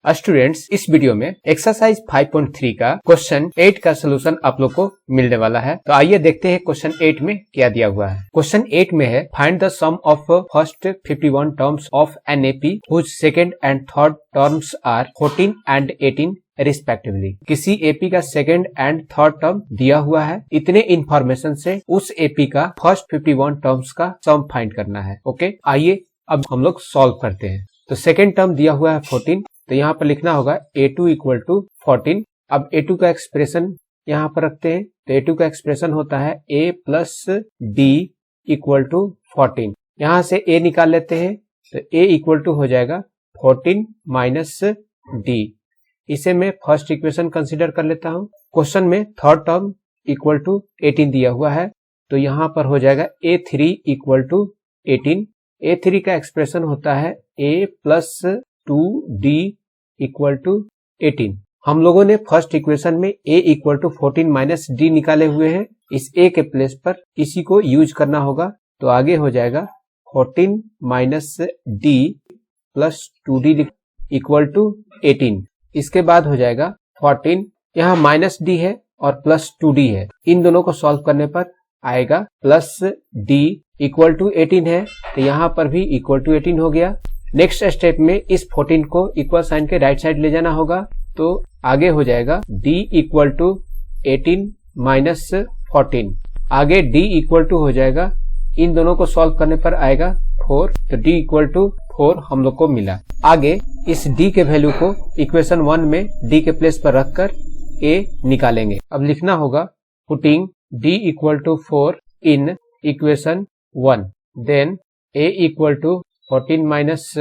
Students, इस video में exercise 5.3 का क्वेश्चन 8 का सोल्यूशन आप लोग को मिलने वाला है। तो आइए देखते हैं क्वेश्चन 8 में क्या दिया हुआ है। क्वेश्चन 8 में है find the sum of first 51 terms of an AP whose second and third terms are 14 and 18 respectively. किसी एपी का सेकेंड एंड थर्ड टर्म दिया हुआ है, इतने इंफॉर्मेशन से उस एपी का फर्स्ट 51 टर्म्स का सम फाइंड करना है। ओके, आइए अब हम लोग सॉल्व करते हैं। तो सेकेंड टर्म दिया हुआ है 14, तो यहाँ पर लिखना होगा a2 इक्वल टू 14। अब a2 का एक्सप्रेशन यहाँ पर रखते हैं, तो a2 का एक्सप्रेशन होता है a plus d equal to 14। यहाँ से a निकाल लेते हैं, तो a इक्वल टू हो जाएगा 14 माइनस d। इसे मैं फर्स्ट इक्वेशन कंसिडर कर लेता हूँ। क्वेश्चन में थर्ड टर्म इक्वल टू 18 दिया हुआ है, तो यहाँ पर हो जाएगा a3 इक्वल टू 18। a3 का एक्सप्रेशन होता है a plus 2d equal to 18। हम लोगों ने फर्स्ट इक्वेशन में a equal to 14 minus d निकाले हुए हैं। इस a के प्लेस पर इसी को यूज करना होगा, तो आगे हो जाएगा 14 minus d plus 2d equal to 18। इसके बाद हो जाएगा 14, यहाँ माइनस d है और प्लस 2d है, इन दोनों को सॉल्व करने पर आएगा प्लस d इक्वल टू 18 है, तो यहाँ पर भी इक्वल टू 18 हो गया। नेक्स्ट स्टेप में इस 14 को इक्वल साइन के राइट साइड ले जाना होगा, तो आगे हो जाएगा d इक्वल टू 18 माइनस 14। आगे d इक्वल टू हो जाएगा, इन दोनों को सॉल्व करने पर आएगा 4, तो d इक्वल टू 4 हम लोग को मिला। आगे इस d के वैल्यू को इक्वेशन 1 में d के प्लेस पर रखकर a निकालेंगे। अब लिखना होगा putting d equal to 4 in equation 1, then a equal to 14 minus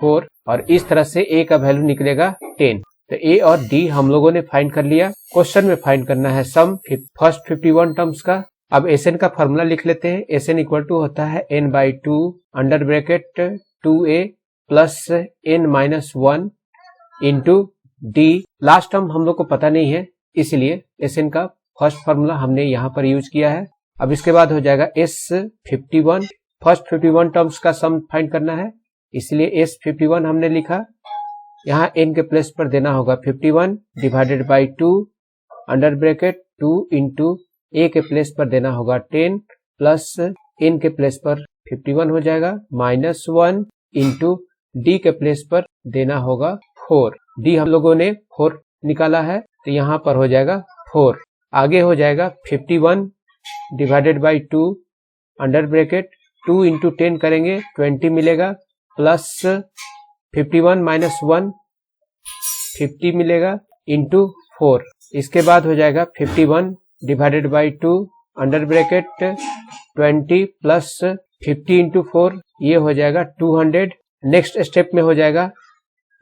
4, और इस तरह से a का वैल्यू निकलेगा 10। तो a और d हम लोगों ने फाइंड कर लिया। क्वेश्चन में फाइंड करना है सम फर्स्ट 51 टर्म्स का। अब Sn का फॉर्मूला लिख लेते हैं। Sn इक्वल टू होता है n by 2 under bracket 2a plus n minus 1 into d। Last term हम लोग को पता नहीं है, इसलिए Sn का फर्स्ट फॉर्मूला हमने यहाँ पर यूज किया है। अब इसके बाद हो जाएगा S51, फर्स्ट 51 टर्म्स का सम फाइंड करना है, इसलिए S51 हमने लिखा। यहाँ n के प्लेस पर देना होगा 51 divided by 2 under bracket 2 into a के प्लेस पर देना होगा 10 प्लस n के प्लेस पर 51 हो जाएगा माइनस 1 इंटू d के प्लेस पर देना होगा 4। d हम लोगों ने 4 निकाला है, तो यहाँ पर हो जाएगा 4। आगे हो जाएगा 51 divided by 2 under bracket 2 into 10 करेंगे 20 मिलेगा, प्लस 51 माइनस 1 50 मिलेगा इंटू 4। इसके बाद हो जाएगा 51 divided by 2 under bracket 20 plus 50 into 4, ये हो जाएगा 200। नेक्स्ट स्टेप में हो जाएगा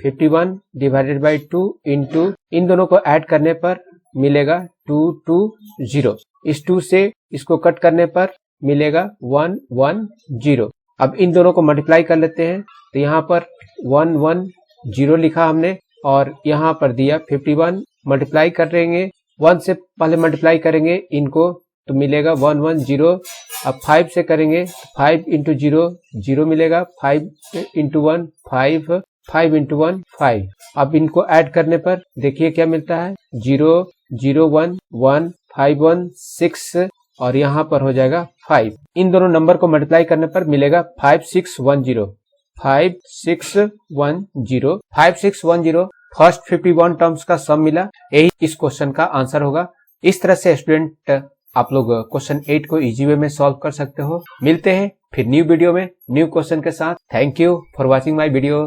51 डिवाइडेड बाई 2 इंटू, इन दोनों को ऐड करने पर मिलेगा 220। इस 2 से इसको कट करने पर मिलेगा 110। अब इन दोनों को मल्टीप्लाई कर लेते हैं, तो यहाँ पर 110 लिखा हमने और यहाँ पर दिया 51। मल्टीप्लाई करेंगे, 1 से पहले मल्टीप्लाई करेंगे इनको, तो मिलेगा 110। अब 5 से करेंगे, 5 इंटू 0 0 मिलेगा, 5 इंटू 1 5, 5 इंटू 1 5। अब इनको ऐड करने पर देखिए क्या मिलता है, 0 0 1 1 5 1 6 और यहाँ पर हो जाएगा 5। इन दोनों नंबर को मल्टीप्लाई करने पर मिलेगा 5610। 5610 फर्स्ट 51 टर्म्स का सम मिला। यही इस क्वेश्चन का आंसर होगा। इस तरह से स्टूडेंट आप लोग क्वेश्चन 8 को इजी वे में सॉल्व कर सकते हो। मिलते हैं फिर न्यू वीडियो में न्यू क्वेश्चन के साथ। Thank you for watching my video.